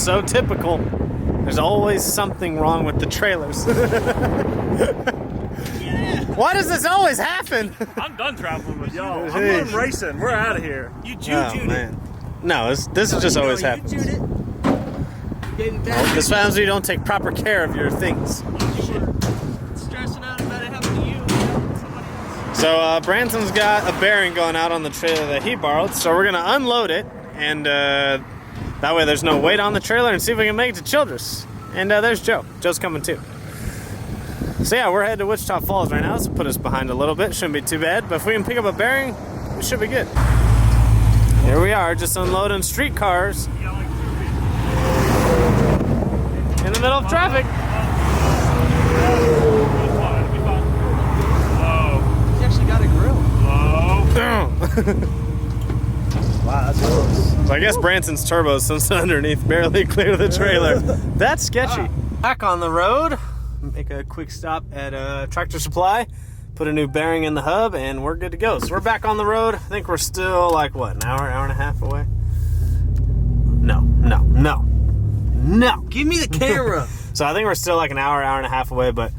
so typical. There's always something wrong with the trailers. Why does this always happen? I'm done traveling with y'all. I'm done racing. We're out of here. You juju'd it. No, this just always happens. This happens when you don't take proper care of your things. Stressing out about it happening to you. So Branson's got a bearing going out on the trailer that he borrowed, so we're gonna unload it, and that way there's no weight on the trailer, and see if we can make it to Childress. And there's Joe. Joe's coming too. So yeah, we're headed to Wichita Falls right now. This will put us behind a little bit. Shouldn't be too bad, but if we can pick up a bearing, we should be good. Here we are, just unloading streetcars in the middle of traffic. He's actually got a grill. Wow, that's close. So I guess Branson's turbos, since underneath, barely clear the trailer. That's sketchy. Back on the road. Make a quick stop at Tractor Supply, put a new bearing in the hub, and we're good to go. So we're back on the road. I think we're still like, what, an hour and a half away? No. Give me the camera. So I think we're still like an hour and a half away, but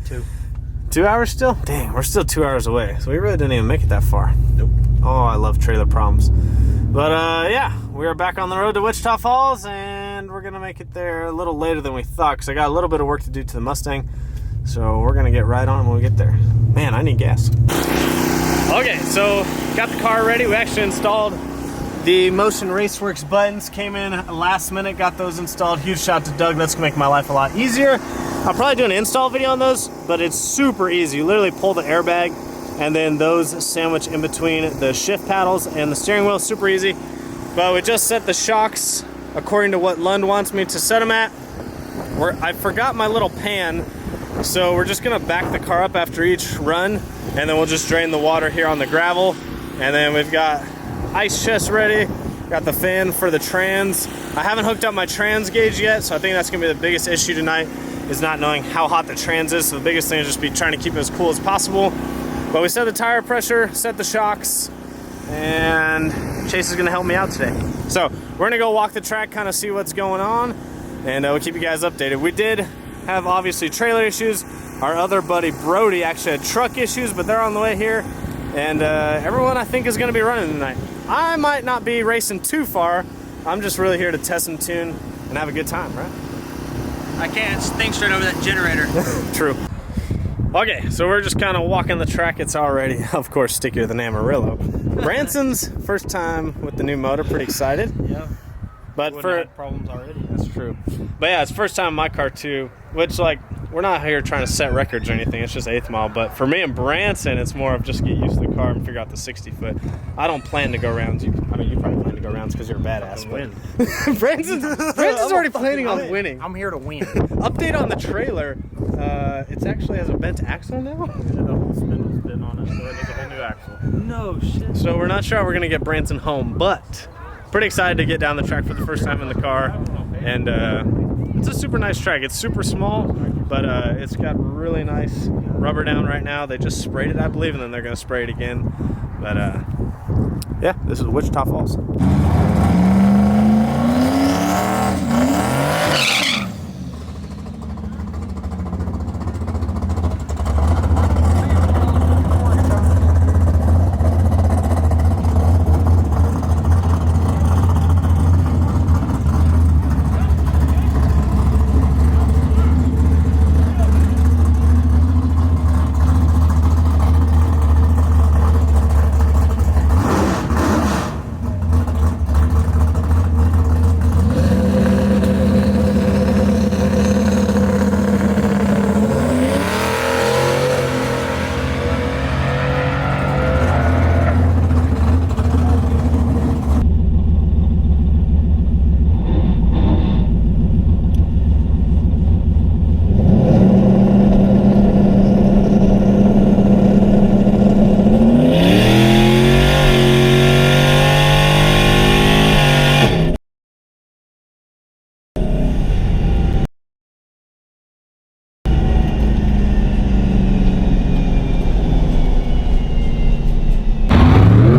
2 hours still? Dang, we're still 2 hours away. So we really didn't even make it that far. Nope. Oh, I love trailer problems. But yeah, we are back on the road to Wichita Falls, and we're gonna make it there a little later than we thought, because I got a little bit of work to do to the Mustang. So we're gonna get right on when we get there. Man, I need gas. Okay, so got the car ready. We actually installed the Motion Raceworks buttons. Came in last minute, got those installed. Huge shout out to Doug. That's gonna make my life a lot easier. I'll probably do an install video on those, but it's super easy. You literally pull the airbag, and then those sandwich in between the shift paddles and the steering wheel. Super easy. But we just set the shocks according to what Lund wants me to set them at. I forgot my little pan. So we're just gonna back the car up after each run, and then we'll just drain the water here on the gravel. And then we've got ice chest ready, got the fan for the trans. I haven't hooked up my trans gauge yet, so I think that's gonna be the biggest issue tonight, is not knowing how hot the trans is. So the biggest thing is just be trying to keep it as cool as possible. But we set the tire pressure, set the shocks, and Chase is gonna help me out today. So we're gonna go walk the track, kind of see what's going on, and we'll keep you guys updated. We did have obviously trailer issues. Our other buddy Brody actually had truck issues, but they're on the way here, and everyone I think is going to be running tonight. I might not be racing too far. I'm just really here to test and tune and have a good time, right? I can't think straight over that generator. True. Okay, so we're just kind of walking the track. It's already, of course, stickier than Amarillo. Branson's first time with the new motor. Pretty excited. Yeah. But for had problems already. That's true. But yeah, it's first time in my car too, which, like, we're not here trying to set records or anything. It's just 8th mile. But for me and Branson, it's more of just get used to the car and figure out the 60-foot. I don't plan to go rounds. I mean, you probably plan to go rounds because you're a badass. Win. Branson's already planning on winning. I'm here to win. Update on the trailer. It actually has a bent axle now. The whole spindle's been on it, so it needs a whole new axle. No shit. So we're not sure how we're gonna get Branson home, but pretty excited to get down the track for the first time in the car. And it's a super nice track. It's super small, but it's got really nice rubber down right now. They just sprayed it, I believe, and then they're gonna spray it again. But yeah, this is Wichita Falls.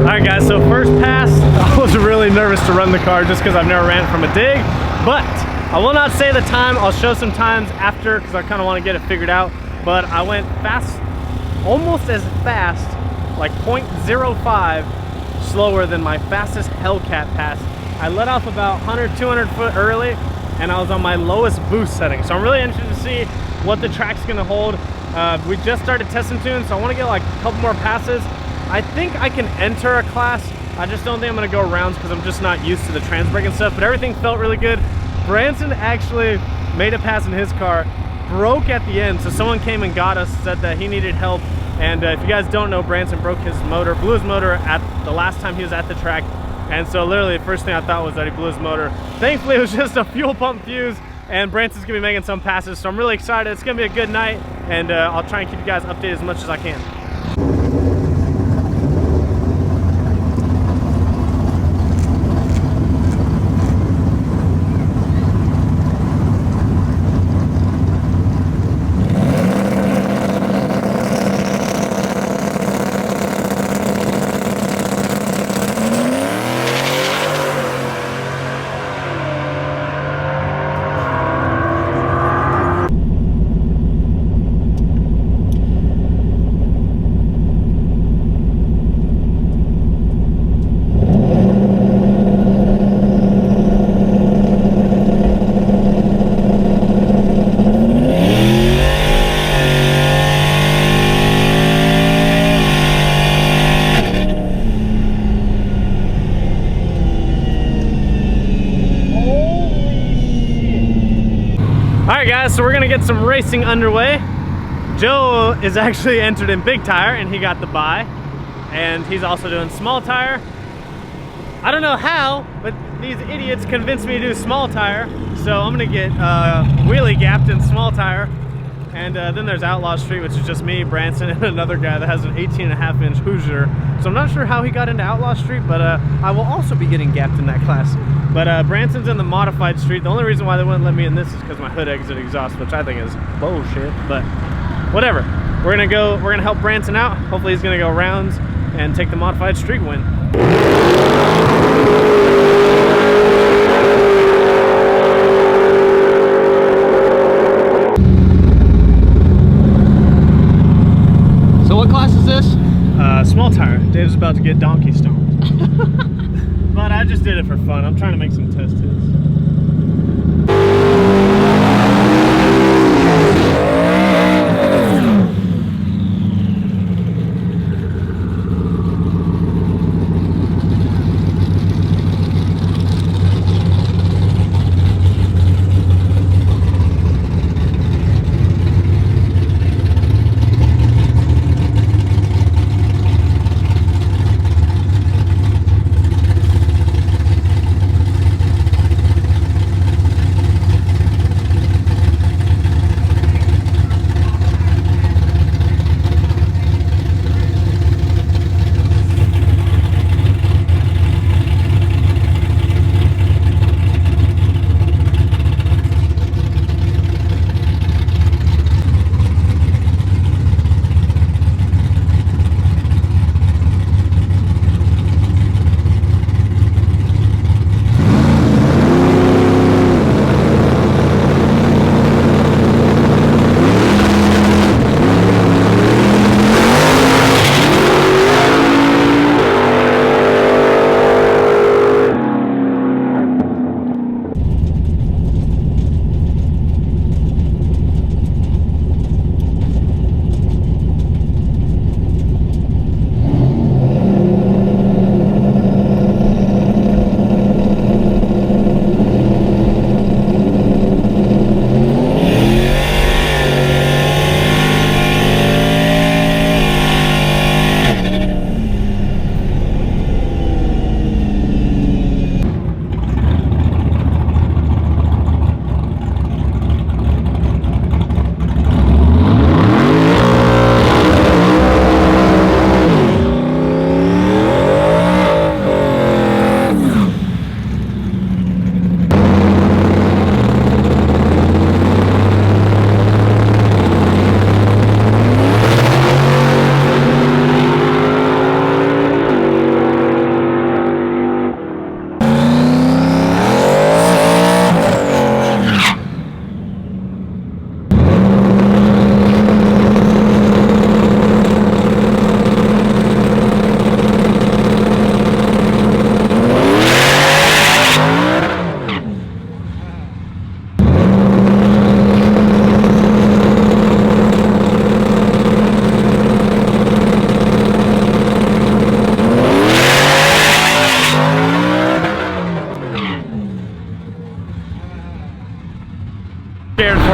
Alright guys, so first pass, I was really nervous to run the car just because I've never ran it from a dig, but I will not say the time. I'll show some times after because I kind of want to get it figured out. But I went fast, almost as fast, like 0.05 slower than my fastest Hellcat pass. I let off about 100, 200 foot early, and I was on my lowest boost setting. So I'm really interested to see what the track's gonna hold. We just started testing tunes, so I wanna get like a couple more passes. I think I can enter a class. I just don't think I'm gonna go rounds because I'm just not used to the trans brake and stuff, but everything felt really good. Branson actually made a pass in his car, broke at the end, so someone came and got us, said that he needed help. And if you guys don't know, Branson broke his motor, blew his motor at the last time he was at the track. And so literally the first thing I thought was that he blew his motor. Thankfully it was just a fuel pump fuse, and Branson's gonna be making some passes, so I'm really excited. It's gonna be a good night, and I'll try and keep you guys updated as much as I can. Alright guys, so we're gonna get some racing underway. Joe is actually entered in big tire and he got the bye. And he's also doing small tire. I don't know how, but these idiots convinced me to do small tire. So I'm gonna get wheelie gapped in small tire. And then there's Outlaw Street, which is just me, Branson, and another guy that has an 18.5-inch Hoosier. So I'm not sure how he got into Outlaw Street, but I will also be getting gapped in that class. But Branson's in the modified street. The only reason why they wouldn't let me in this is because my hood exit exhaust, which I think is bullshit, but whatever. We're gonna help Branson out. Hopefully he's gonna go rounds and take the modified street win. Small tire. Dave's about to get donkey stoned. But I just did it for fun. I'm trying to make some test hits.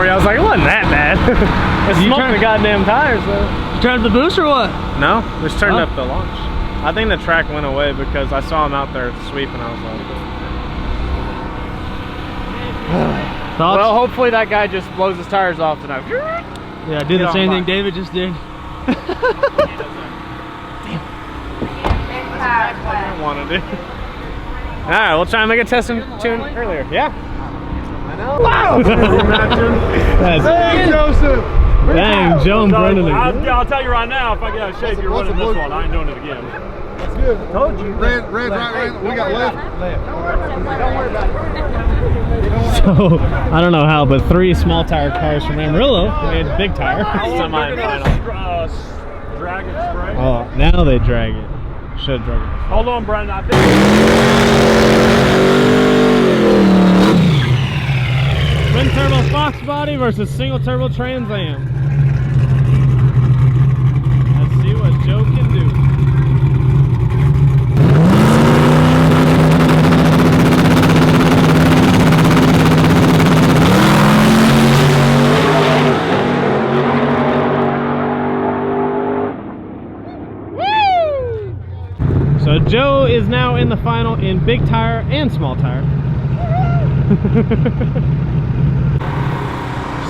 for you. I was like, it wasn't that bad. It smoked the goddamn tires though. You turned up the boost or what? No, just turned up the launch. I think the track went away because I saw him out there sweeping. I was like, Thoughts? well, hopefully that guy just blows his tires off tonight. Yeah, I did the same thing David just did. I wanted it. All right, we'll try and make a test tune earlier. Yeah. I know. Wow. Hey, Joseph. Dang, Joe and Brendan. I'll tell you right now, if I get out of shape, you're running this one. I ain't doing it again. That's good. Told you. Red, right. We got left. Don't worry about it. So, I don't know how, but 3 small tire cars from Amarillo made big tire. Semi-final. Drag it spray. Oh, now they drag it. Should drag it. Hold on, Brendan. I think. Twin turbo Fox body versus single turbo Trans Am. Let's see what Joe can do. So Joe is now in the final in big tire and small tire.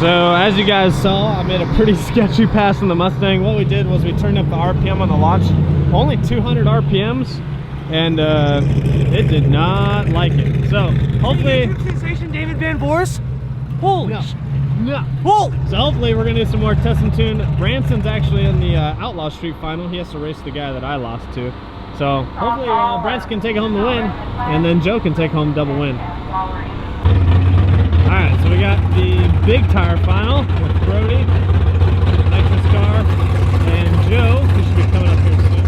So as you guys saw, I made a pretty sketchy pass in the Mustang. What we did was we turned up the RPM on the launch, only 200 RPMs, and it did not like it. So hopefully, Sensation David Van Voorst? Holy no. So hopefully we're gonna do some more test and tune. Branson's actually in the Outlaw Street final. He has to race the guy that I lost to. So hopefully Branson can take home the win, and then Joe can take home double win. Alright, so we got the big tire final with Brody, Nexus car, and Joe, who should be coming up here soon.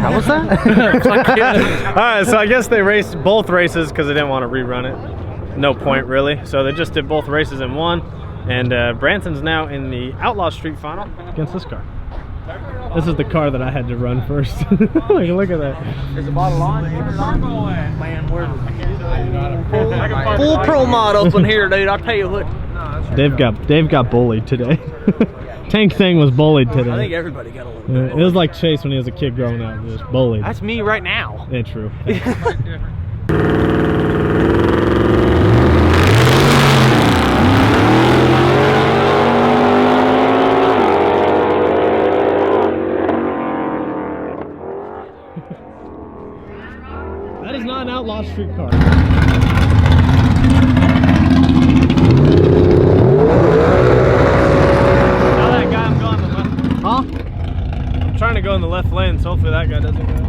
What's that? Alright, so I guess they raced both races because they didn't want to rerun it. No point really. So they just did both races in one. And Branson's now in the Outlaw Street final against this car. This is the car that I had to run first. Look at that. There's a bottle on. Man, we're full pro models in here, dude. I'll tell you what. Dave got bullied today. Tank Thing was bullied today. I think everybody got a little bit. It was like Chase when he was a kid growing up. He was bullied. That's me right now. Yeah, true. That is not an Outlaw Street car. I'm trying to go in the left lane, so hopefully that guy doesn't go.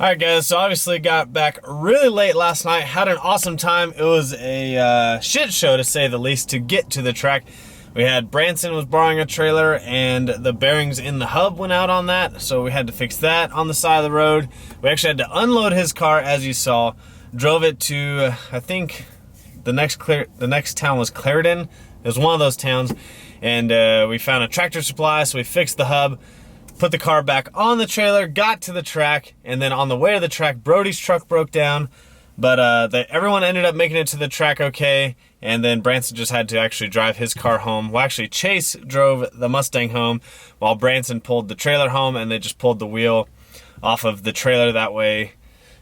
Alright guys, so obviously got back really late last night, had an awesome time. It was a shit show to say the least to get to the track. We had Branson was borrowing a trailer and the bearings in the hub went out on that, so we had to fix that on the side of the road. We actually had to unload his car, as you saw, drove it to, I think the next town was Clarendon. It was one of those towns, and we found a Tractor Supply, so we fixed the hub, put the car back on the trailer, got to the track, and then on the way to the track, Brody's truck broke down, but everyone ended up making it to the track okay, and then Branson just had to actually drive his car home. Well, actually, Chase drove the Mustang home, while Branson pulled the trailer home, and they just pulled the wheel off of the trailer. That way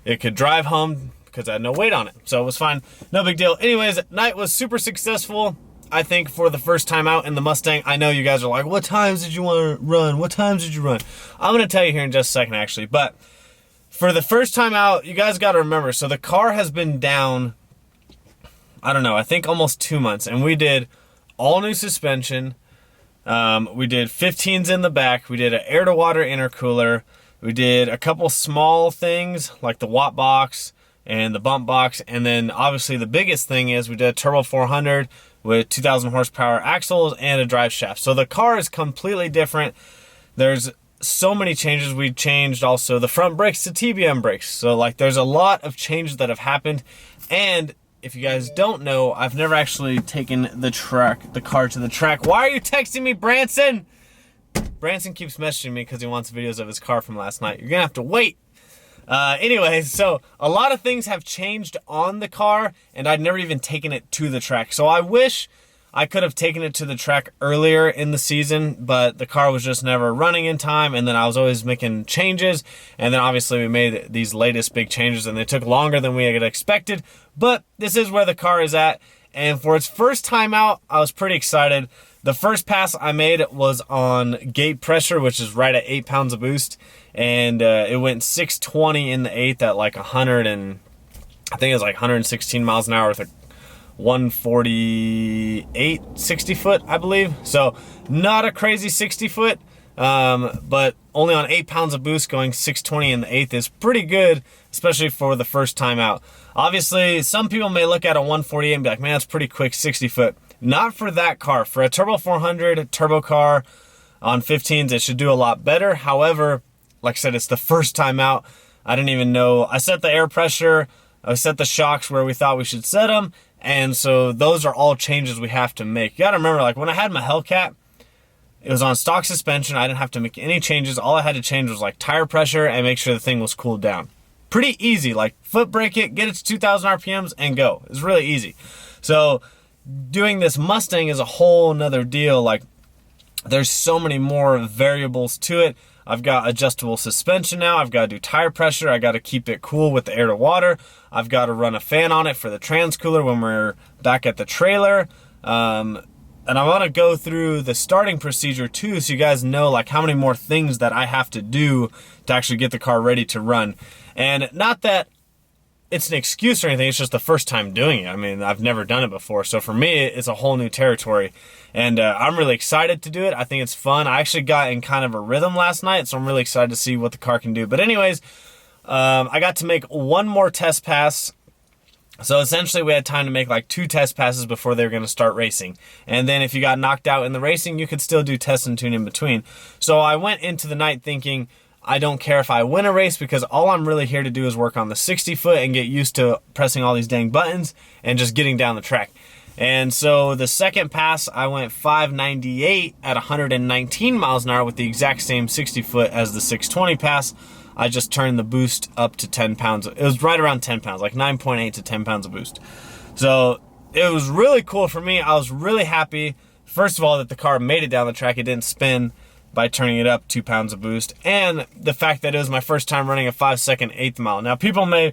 it could drive home, because it had no weight on it. So it was fine, no big deal. Anyways, night was super successful. I think for the first time out in the Mustang. I know you guys are like, what times did you want to run? What times did you run? I'm going to tell you here in just a second, actually. But for the first time out, you guys got to remember, so the car has been down, I don't know, I think almost 2 months, and we did all new suspension. We did 15s in the back. We did an air-to-water intercooler. We did a couple small things like the watt box and the bump box, and then obviously the biggest thing is we did a turbo 400 with 2,000 horsepower axles and a drive shaft. So the car is completely different. There's so many changes. We changed also the front brakes to TBM brakes. So like there's a lot of changes that have happened. And if you guys don't know, I've never actually taken the car to the track. Why are you texting me, Branson? Branson keeps messaging me because he wants videos of his car from last night. You're gonna have to wait. Anyways, so a lot of things have changed on the car, and I'd never even taken it to the track. So I wish I could have taken it to the track earlier in the season, but the car was just never running in time, and then I was always making changes, and then obviously we made these latest big changes, and they took longer than we had expected, but this is where the car is at, and for its first time out, I was pretty excited. The first pass I made was on gate pressure, which is right at 8 pounds of boost, and it went 620 in the 8th at like 100 and I think it was like 116 miles an hour with a 148 60 foot, I believe. So not a crazy 60 foot, but only on 8 pounds of boost going 620 in the 8th is pretty good, especially for the first time out. Obviously, some people may look at a 148 and be like, man, that's pretty quick 60 foot. Not for that car. For a turbo 400 turbo car on 15s, it should do a lot better. However, like I said, it's the first time out. I didn't even know. I set the air pressure. I set the shocks where we thought we should set them. And so those are all changes we have to make. You gotta remember, like when I had my Hellcat, it was on stock suspension. I didn't have to make any changes. All I had to change was like tire pressure and make sure the thing was cooled down. Pretty easy. Like foot brake it, get it to 2,000 RPMs and go. It's really easy. So doing this Mustang is a whole nother deal. Like there's so many more variables to it. I've got adjustable suspension now. I've got to do tire pressure. I got to keep it cool with the air to water. I've got to run a fan on it for the transcooler when we're back at the trailer. And I want to go through the starting procedure too, so you guys know like how many more things that I have to do to actually get the car ready to run. And not that it's an excuse or anything, it's just the first time doing it. I mean, I've never done it before. So for me, it's a whole new territory. And I'm really excited to do it. I think it's fun. I actually got in kind of a rhythm last night, so I'm really excited to see what the car can do. But anyways, I got to make one more test pass. So essentially we had time to make like 2 test passes before they were going to start racing. And then if you got knocked out in the racing, you could still do test and tune in between. So I went into the night thinking, I don't care if I win a race because all I'm really here to do is work on the 60 foot and get used to pressing all these dang buttons and just getting down the track. And so the second pass, I went 598 at 119 miles an hour with the exact same 60 foot as the 620 pass. I just turned the boost up to 10 pounds. It was right around 10 pounds, like 9.8 to 10 pounds of boost. So it was really cool for me. I was really happy, first of all, that the car made it down the track. It didn't spin by turning it up 2 pounds of boost. And the fact that it was my first time running a 5-second 1/8 mile. Now people may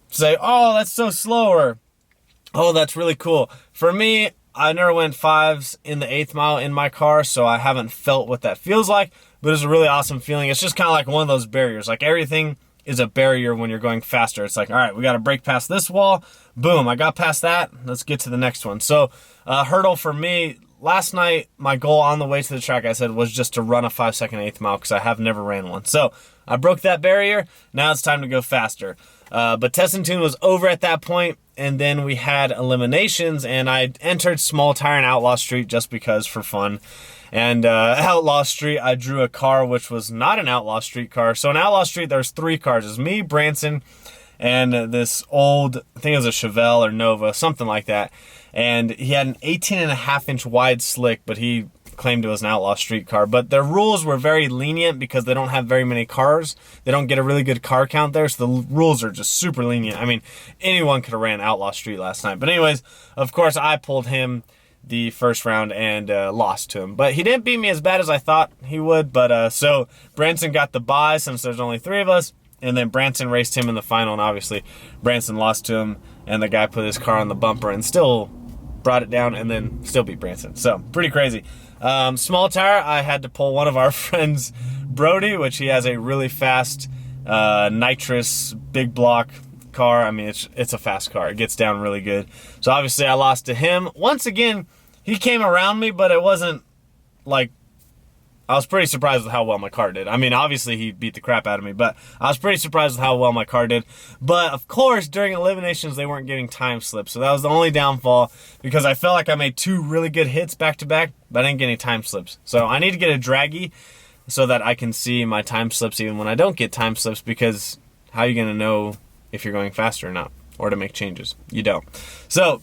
say, oh, that's so slow, or oh, that's really cool. For me, I never went 5s in the 1/8 mile in my car, so I haven't felt what that feels like, but it's a really awesome feeling. It's just kind of like one of those barriers. Like everything is a barrier when you're going faster. It's like, all right, we got to break past this wall. Boom, I got past that. Let's get to the next one. So hurdle for me, last night, my goal on the way to the track, I said, was just to run a 5-second 1/8 mile because I have never ran one. So I broke that barrier. Now it's time to go faster. But test and tune was over at that point, and then we had eliminations, and I entered small tire and Outlaw Street just because for fun. And Outlaw Street, I drew a car which was not an Outlaw Street car. So in Outlaw Street, there's 3 cars. It's me, Branson, and this old, I think it was a Chevelle or Nova, something like that. And he had an 18.5-inch wide slick, but he claimed it was an Outlaw Street car. But their rules were very lenient because they don't have very many cars. They don't get a really good car count there, so the rules are just super lenient. I mean, anyone could have ran Outlaw Street last night. But anyways, of course, I pulled him the first round and lost to him. But he didn't beat me as bad as I thought he would. But so Branson got the bye since there's only 3 of us. And then Branson raced him in the final, and obviously Branson lost to him, and the guy put his car on the bumper and still brought it down and then still beat Branson. So pretty crazy. Small tire, I had to pull one of our friends, Brody, which he has a really fast nitrous, big block car. I mean, it's a fast car. It gets down really good. So obviously I lost to him. Once again, he came around me, but it wasn't like, I was pretty surprised with how well my car did. I mean, obviously he beat the crap out of me, but I was pretty surprised with how well my car did. But of course, during eliminations, they weren't giving time slips. So that was the only downfall, because I felt like I made 2 really good hits back to back, but I didn't get any time slips. So I need to get a draggy so that I can see my time slips even when I don't get time slips, because how are you going to know if you're going faster or not, or to make changes? You don't. So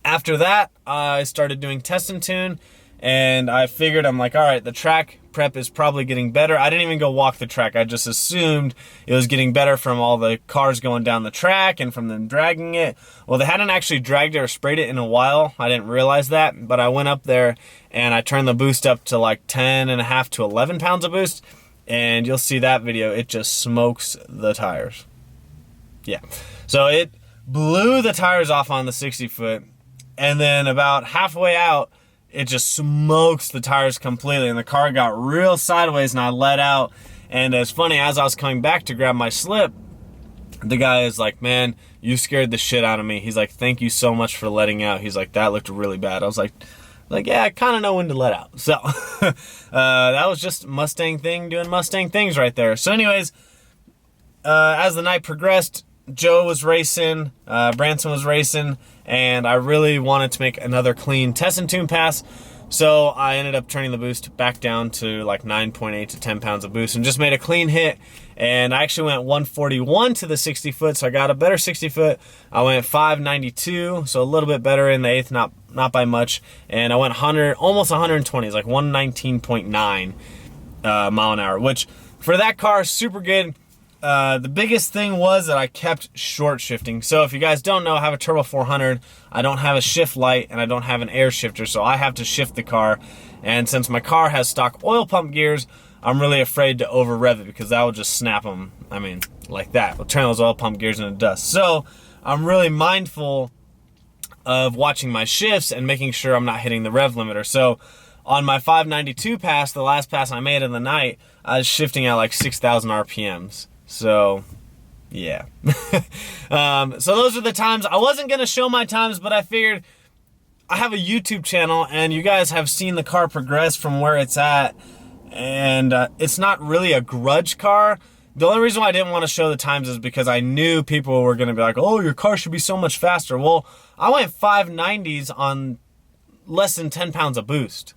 after that, I started doing test and tune, and I figured, I'm like, all right, the track prep is probably getting better. I didn't even go walk the track. I just assumed it was getting better from all the cars going down the track and from them dragging it. Well, they hadn't actually dragged it or sprayed it in a while. I didn't realize that, but I went up there and I turned the boost up to like 10.5 to 11 pounds of boost, and you'll see that video. It just smokes the tires. Yeah, so it blew the tires off on the 60 foot, and then about halfway out, it just smokes the tires completely, and the car got real sideways, and I let out. And it's funny, as I was coming back to grab my slip, the guy is like, man, you scared the shit out of me. He's like, thank you so much for letting out. He's like, that looked really bad. I was like, yeah, I kind of know when to let out. So that was just Mustang thing doing Mustang things right there. So anyways, as the night progressed, Joe was racing, Branson was racing, and I really wanted to make another clean test and tune pass. So I ended up turning the boost back down to like 9.8 to 10 pounds of boost and just made a clean hit. And I actually went 141 to the 60 foot, so I got a better 60 foot. I went 592, so a little bit better in the 8th, not by much. And I went 100, almost 120, it's like 119.9 mile an hour, which for that car is super good. The biggest thing was that I kept short shifting. So if you guys don't know, I have a Turbo 400. I don't have a shift light, and I don't have an air shifter, so I have to shift the car. And since my car has stock oil pump gears, I'm really afraid to over rev it, because that will just snap them. I mean, like that. We'll turn those oil pump gears into dust. So I'm really mindful of watching my shifts and making sure I'm not hitting the rev limiter. So on my 592 pass, the last pass I made of the night, I was shifting at like 6,000 RPMs. So, yeah. So those are the times. I wasn't going to show my times, but I figured I have a YouTube channel, and you guys have seen the car progress from where it's at, and it's not really a grudge car. The only reason why I didn't want to show the times is because I knew people were going to be like, oh, your car should be so much faster. Well, I went 590s on less than 10 pounds of boost.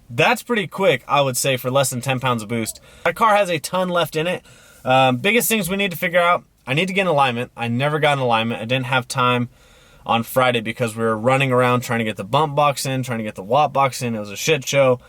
That's pretty quick, I would say, for less than 10 pounds of boost. My car has a ton left in it. Biggest things we need to figure out, I need to get an alignment. I never got an alignment. I didn't have time on Friday because we were running around trying to get the bump box in, trying to get the watt box in. It was a shit show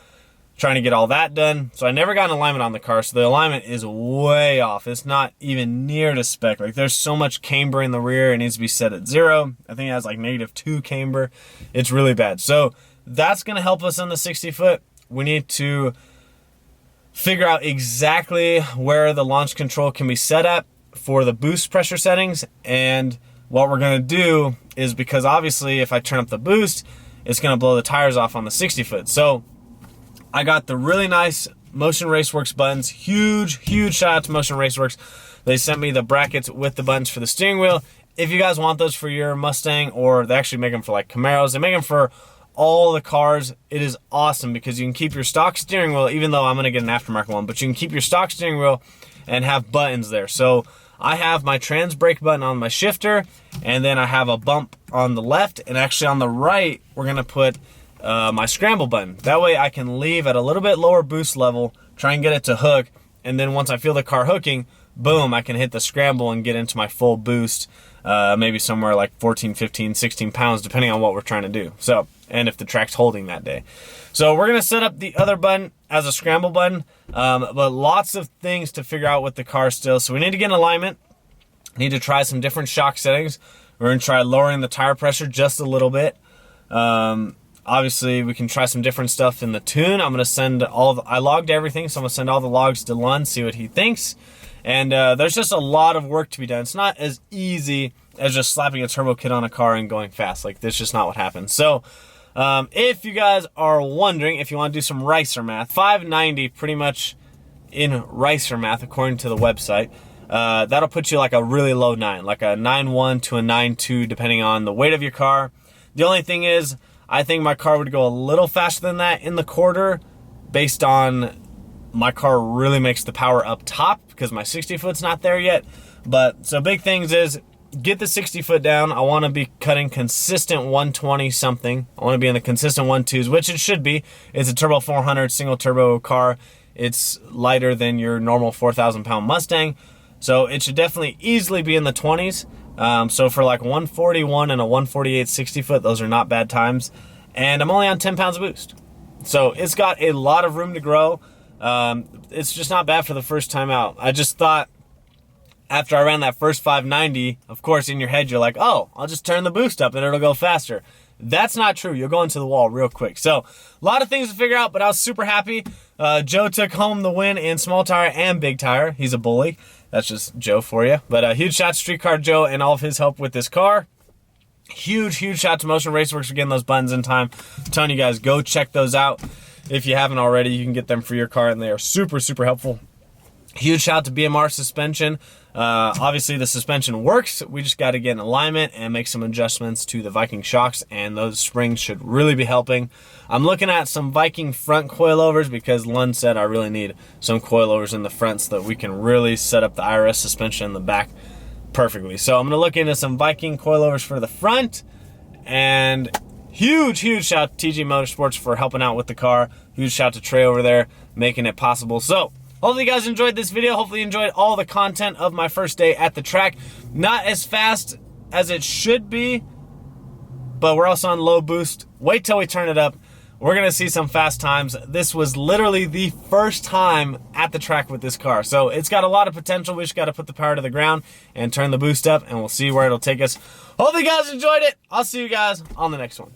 trying to get all that done. So I never got an alignment on the car. So the alignment is way off. It's not even near to spec. Like, there's so much camber in the rear. It needs to be set at 0. I think it has like -2 camber. It's really bad. So that's going to help us on the 60 foot. We need to figure out exactly where the launch control can be set at for the boost pressure settings. And what we're going to do is, because obviously if I turn up the boost, it's going to blow the tires off on the 60 foot. So I got the really nice Motion Raceworks buttons. Huge shout out to Motion Raceworks. They sent me the brackets with the buttons for the steering wheel. If you guys want those for your Mustang, or they actually make them for like Camaros, they make them for all the cars. It is awesome because you can keep your stock steering wheel, even though I'm going to get an aftermarket one, but you can keep your stock steering wheel and have buttons there. So I have my trans brake button on my shifter, and then I have a bump on the left, and actually on the right, we're going to put my scramble button. That way I can leave at a little bit lower boost level, try and get it to hook, and then once I feel the car hooking, boom, I can hit the scramble and get into my full boost, maybe somewhere like 14, 15, 16 pounds, depending on what we're trying to do. So, and if the track's holding that day. So we're going to set up the other button as a scramble button, but lots of things to figure out with the car still. So we need to get an alignment, need to try some different shock settings. We're going to try lowering the tire pressure just a little bit. Obviously, we can try some different stuff in the tune. I'm going to send I logged everything, so I'm going to send all the logs to Lund, see what he thinks. And there's just a lot of work to be done. It's not as easy as just slapping a turbo kit on a car and going fast. Like, that's just not what happens. So if you guys are wondering if you want to do some Ricer math, 590 pretty much in Racer Math, according to the website, that'll put you like a really low 9, like a 9.1 to a 9.2, depending on the weight of your car. The only thing is, I think my car would go a little faster than that in the quarter, based on my car really makes the power up top because my 60 foot's not there yet. But so big things is get the 60 foot down. I want to be cutting consistent 120 something. I want to be in the consistent 1.2s, which it should be. It's a turbo 400 single turbo car. It's lighter than your normal 4,000 pound Mustang. So it should definitely easily be in the 20s. So for like 141 and a 148 60 foot, those are not bad times. And I'm only on 10 pounds of boost. So it's got a lot of room to grow. It's just not bad for the first time out. I just thought after I ran that first 590, of course in your head you're like, oh, I'll just turn the boost up and it'll go faster. That's not true. You'll go into the wall real quick. So a lot of things to figure out, but I was super happy. Joe took home the win in small tire and big tire. He's a bully. That's just Joe for you. But a huge shout to Streetcar Joe and all of his help with this car. Huge shout to Motion Raceworks for getting those buttons in time. I'm telling you guys, go check those out. If you haven't already, you can get them for your car, and they are super helpful. Huge shout to BMR suspension. Obviously, the suspension works. We just got to get in alignment and make some adjustments to the Viking shocks, and those springs should really be helping. I'm looking at some Viking front coilovers because Lund said I really need some coilovers in the front so that we can really set up the IRS suspension in the back perfectly. So I'm going to look into some Viking coilovers for the front, and huge shout to TG Motorsports for helping out with the car. Huge shout to Trey over there making it possible. So hopefully you guys enjoyed this video. Hopefully you enjoyed all the content of my first day at the track. Not as fast as it should be, but we're also on low boost. Wait till we turn it up. We're gonna see some fast times. This was literally the first time at the track with this car. So it's got a lot of potential. We just gotta put the power to the ground and turn the boost up, and we'll see where it'll take us. Hopefully you guys enjoyed it. I'll see you guys on the next one.